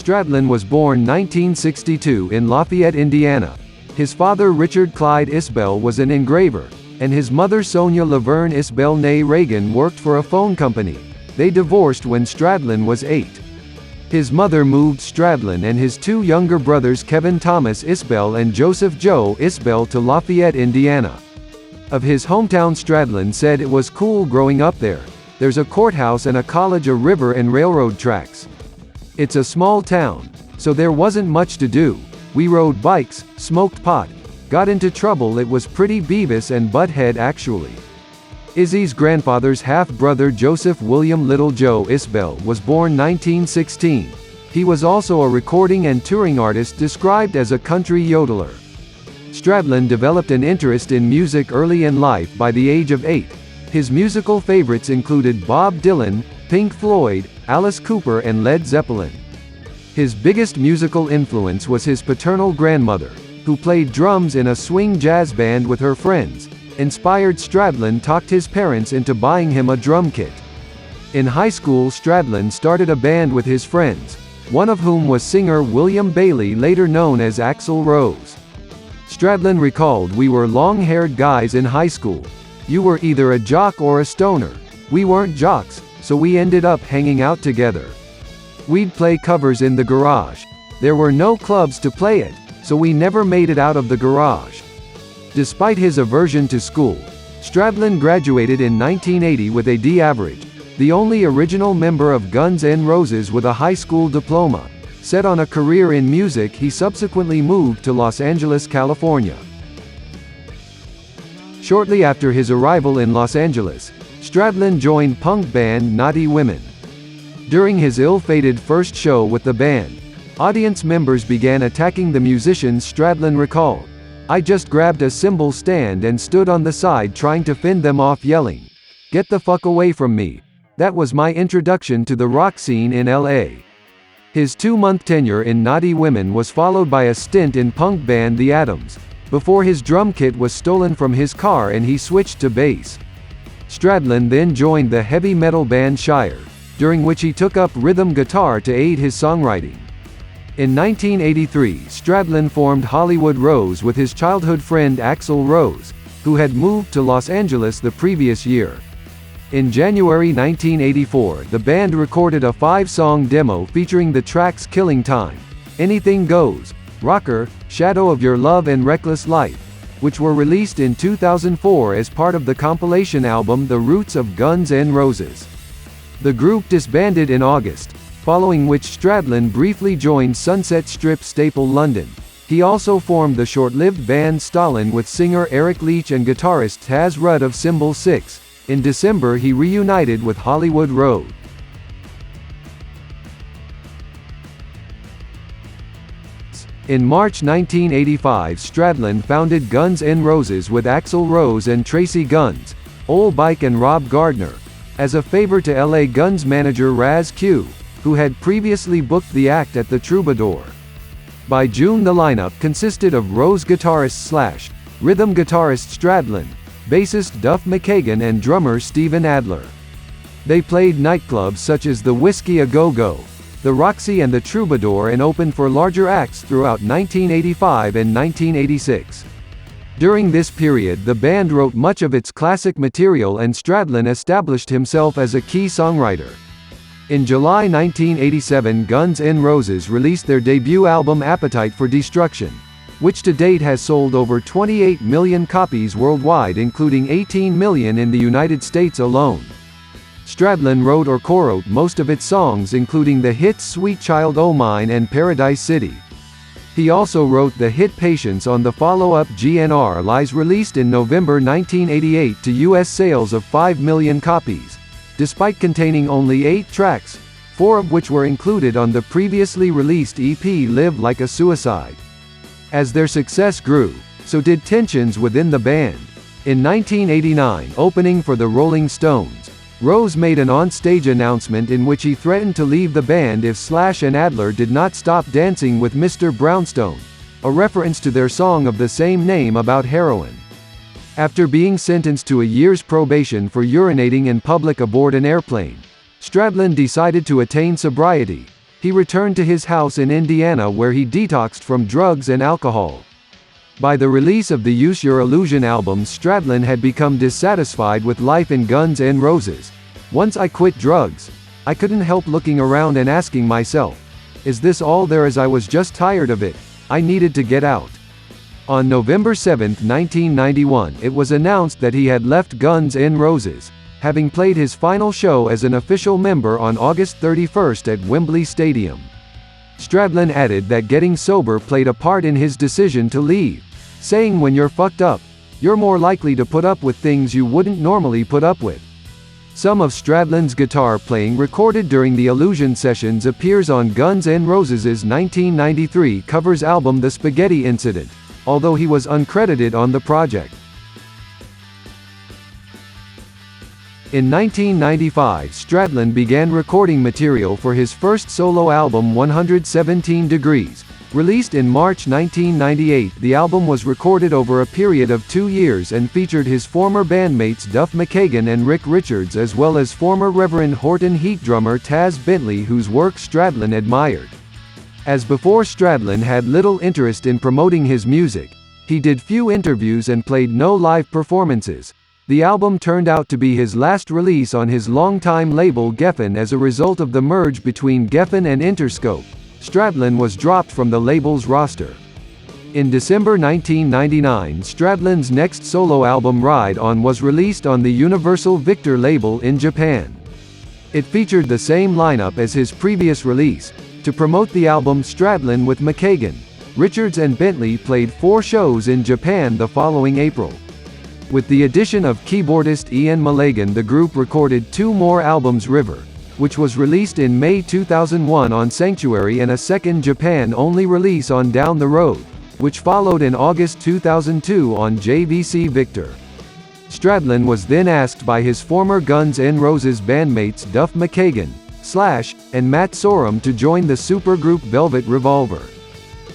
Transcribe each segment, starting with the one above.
Stradlin was born 1962 in Lafayette, Indiana. His father Richard Clyde Isbell was an engraver, and his mother Sonia Laverne Isbell née Reagan worked for a phone company. They divorced when Stradlin was 8. His mother moved Stradlin and his two younger brothers Kevin Thomas Isbell and Joseph Joe Isbell to Lafayette, Indiana. Of his hometown, Stradlin said it was cool growing up there. There's a courthouse and a college, a river and railroad tracks. It's a small town, so there wasn't much to do. We rode bikes, smoked pot, got into trouble. It was pretty Beavis and Butthead actually. Izzy's grandfather's half-brother Joseph William Little Joe Isbell was born 1916. He was also a recording and touring artist described as a country yodeler. Stradlin developed an interest in music early in life. By the age of 8, his musical favorites included Bob Dylan, Pink Floyd, Alice Cooper and Led Zeppelin. His biggest musical influence was his paternal grandmother, who played drums in a swing jazz band with her friends. Inspired, Stradlin talked his parents into buying him a drum kit. In high school, Stradlin started a band with his friends, one of whom was singer William Bailey, later known as Axl Rose. Stradlin recalled, "We were long-haired guys in high school. You were either a jock or a stoner. We weren't jocks, so we ended up hanging out together. We'd play covers in the garage. There were no clubs to play at, so we never made it out of the garage." Despite his aversion to school, Stradlin graduated in 1980 with a D average, the only original member of Guns N' Roses with a high school diploma. Set on a career in music, he subsequently moved to Los Angeles, California. Shortly after his arrival in Los Angeles, Stradlin joined punk band Naughty Women. During his ill-fated first show with the band, audience members began attacking the musicians. Stradlin recalled, "I just grabbed a cymbal stand and stood on the side trying to fend them off, yelling, 'Get the fuck away from me.' That was my introduction to the rock scene in LA." His 2-month tenure in Naughty Women was followed by a stint in punk band The Atoms, before his drum kit was stolen from his car and he switched to bass. Stradlin then joined the heavy metal band Shire, during which he took up rhythm guitar to aid his songwriting. In 1983, Stradlin formed Hollywood Rose with his childhood friend Axl Rose, who had moved to Los Angeles the previous year. In January 1984, the band recorded a 5-song demo featuring the tracks Killing Time, Anything Goes, Rocker, Shadow of Your Love and Reckless Life, which were released in 2004 as part of the compilation album The Roots of Guns N' Roses. The group disbanded in August, following which Stradlin briefly joined Sunset Strip staple London. He also formed the short-lived band Stalin with singer Eric Leach and guitarist Taz Rudd of Symbol 6. In December he reunited with Hollywood Road. In March 1985, Stradlin founded Guns N' Roses with Axl Rose and Tracii Guns, Ol' Beich and Rob Gardner, as a favor to LA Guns manager Raz Cue, who had previously booked the act at the Troubadour. By June the lineup consisted of Rose guitarist Slash, rhythm guitarist Stradlin, bassist Duff McKagan and drummer Steven Adler. They played nightclubs such as the Whisky, A Go-Go, the Roxy and The Troubadour, and opened for larger acts throughout 1985 and 1986. During this period the band wrote much of its classic material and Stradlin established himself as a key songwriter. In July 1987, Guns N' Roses released their debut album Appetite for Destruction, which to date has sold over 28 million copies worldwide, including 18 million in the United States alone. Stradlin wrote or co-wrote most of its songs, including the hits Sweet Child O' Mine and Paradise City. He also wrote the hit Patience on the follow-up GNR Lies, released in November 1988 to U.S. sales of 5 million copies, despite containing only 8 tracks, 4 of which were included on the previously released EP Live Like a Suicide. As their success grew, so did tensions within the band. In 1989, opening for the Rolling Stones, Rose made an on-stage announcement in which he threatened to leave the band if Slash and Adler did not stop dancing with Mr. Brownstone, a reference to their song of the same name about heroin. After being sentenced to a year's probation for urinating in public aboard an airplane, Stradlin decided to attain sobriety, he returned to his house in Indiana where he detoxed from drugs and alcohol. By the release of the Use Your Illusion album, Stradlin had become dissatisfied with life in Guns N' Roses. "Once I quit drugs, I couldn't help looking around and asking myself, is this all there is? I was just tired of it. I needed to get out." On November 7, 1991, it was announced that he had left Guns N' Roses, having played his final show as an official member on August 31 at Wembley Stadium. Stradlin added that getting sober played a part in his decision to leave, saying, "When you're fucked up, you're more likely to put up with things you wouldn't normally put up with." Some of Stradlin's guitar playing recorded during the Illusion sessions appears on Guns N' Roses' 1993 covers album The Spaghetti Incident, although he was uncredited on the project. In 1995, Stradlin began recording material for his first solo album 117 Degrees. Released in March 1998, the album was recorded over a period of 2 years and featured his former bandmates Duff McKagan and Rick Richards, as well as former Reverend Horton Heat drummer Taz Bentley, whose work Stradlin admired. As before, Stradlin had little interest in promoting his music. He did few interviews and played no live performances. The album turned out to be his last release on his longtime label Geffen. As a result of the merge between Geffen and Interscope, Stradlin was dropped from the label's roster. In December 1999, Stradlin's next solo album Ride On was released on the Universal Victor label in Japan. It featured the same lineup as his previous release. To promote the album, Stradlin with McKagan, Richards and Bentley played 4 shows in Japan the following April. With the addition of keyboardist Ian Mulligan, the group recorded 2 more albums, River, which was released in May 2001 on Sanctuary, and a second Japan-only release on Down the Road, which followed in August 2002 on JVC Victor. Stradlin was then asked by his former Guns N' Roses bandmates Duff McKagan, Slash, and Matt Sorum to join the supergroup Velvet Revolver.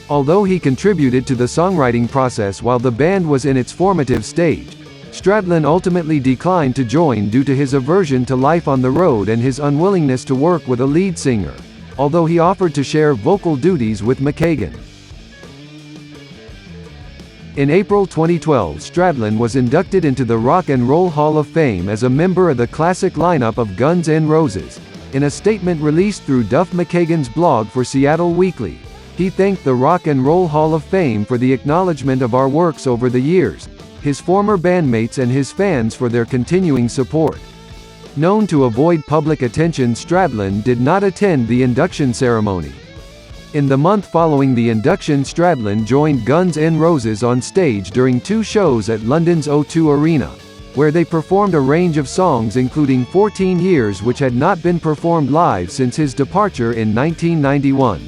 Although he contributed to the songwriting process while the band was in its formative stage, Stradlin ultimately declined to join due to his aversion to life on the road and his unwillingness to work with a lead singer, although he offered to share vocal duties with McKagan. In April 2012, Stradlin was inducted into the Rock and Roll Hall of Fame as a member of the classic lineup of Guns N' Roses. In a statement released through Duff McKagan's blog for Seattle Weekly, he thanked the Rock and Roll Hall of Fame for the acknowledgement of our works over the years, his former bandmates and his fans for their continuing support. Known to avoid public attention, Stradlin did not attend the induction ceremony. In the month following the induction, Stradlin joined Guns N' Roses on stage during 2 shows at London's O2 Arena, where they performed a range of songs including 14 Years, which had not been performed live since his departure in 1991.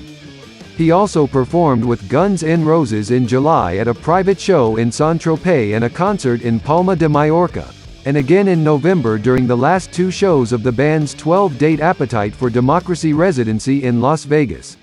He also performed with Guns N' Roses in July at a private show in Saint-Tropez and a concert in Palma de Mallorca, and again in November during the last 2 shows of the band's 12-date Appetite for Democracy residency in Las Vegas.